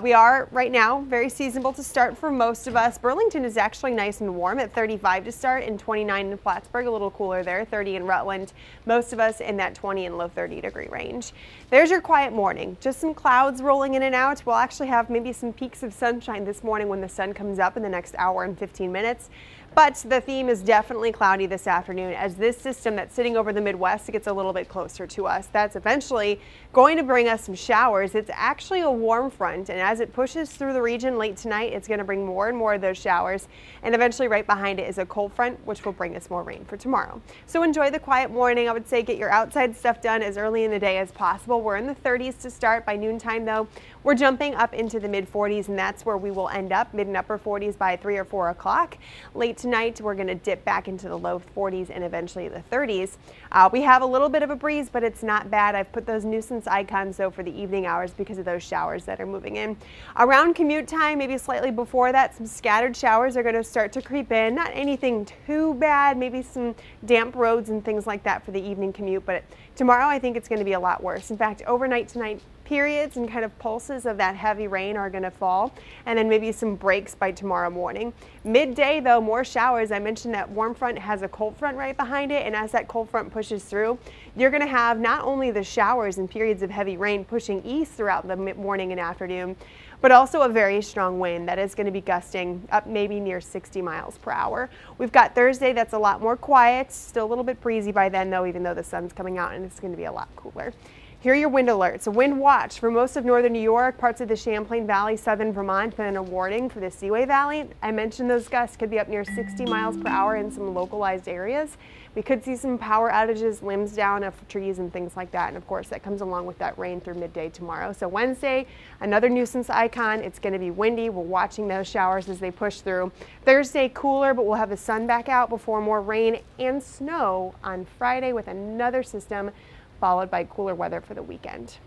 We are right now very seasonable to start for most of us. Burlington is actually nice and warm at 35 to start and 29 in Plattsburgh, a little cooler there, 30 in Rutland. Most of us in that 20 and low 30-degree range. There's your quiet morning. Just some clouds rolling in and out. We'll actually have maybe some peaks of sunshine this morning when the sun comes up in the next hour and 15 minutes. But the theme is definitely cloudy this afternoon as this system that's sitting over the Midwest gets a little bit closer to us. That's eventually going to bring us some showers. It's actually a warm front, and as it pushes through the region late tonight, it's going to bring more and more of those showers. And eventually right behind it is a cold front, which will bring us more rain for tomorrow. So enjoy the quiet morning. I would say get your outside stuff done as early in the day as possible. We're in the 30s to start. By noontime, though, we're jumping up into the mid 40s, and that's where we will end up, mid and upper 40s by 3 or 4 o'clock. Late tonight, we're going to dip back into the low 40s and eventually the 30s. We have a little bit of a breeze, but it's not bad. I've put those nuisance icons though for the evening hours because of those showers that are moving in. Around commute time, maybe slightly before that, some scattered showers are going to start to creep in. Not anything too bad, maybe some damp roads and things like that for the evening commute, but tomorrow I think it's going to be a lot worse. In fact, overnight tonight, periods and kind of pulses of that heavy rain are going to fall, and then maybe some breaks by tomorrow morning. Midday, though, more showers. I mentioned that warm front has a cold front right behind it, and as that cold front pushes through, you're going to have not only the showers and periods of heavy rain pushing east throughout the morning and afternoon, but also a very strong wind that is going to be gusting up maybe near 60 miles per hour. We've got Thursday that's a lot more quiet, still a little bit breezy by then though, even though the sun's coming out, and it's going to be a lot cooler. Here are your wind alerts. A wind watch for most of northern New York, parts of the Champlain Valley, southern Vermont, and a warning for the Seaway Valley. I mentioned those gusts could be up near 60 miles per hour in some localized areas. We could see some power outages, limbs down of trees and things like that. And of course, that comes along with that rain through midday tomorrow. So Wednesday, another nuisance icon. It's going to be windy. We're watching those showers as they push through. Thursday, cooler, but we'll have the sun back out before more rain and snow on Friday with another system, followed by cooler weather for the weekend.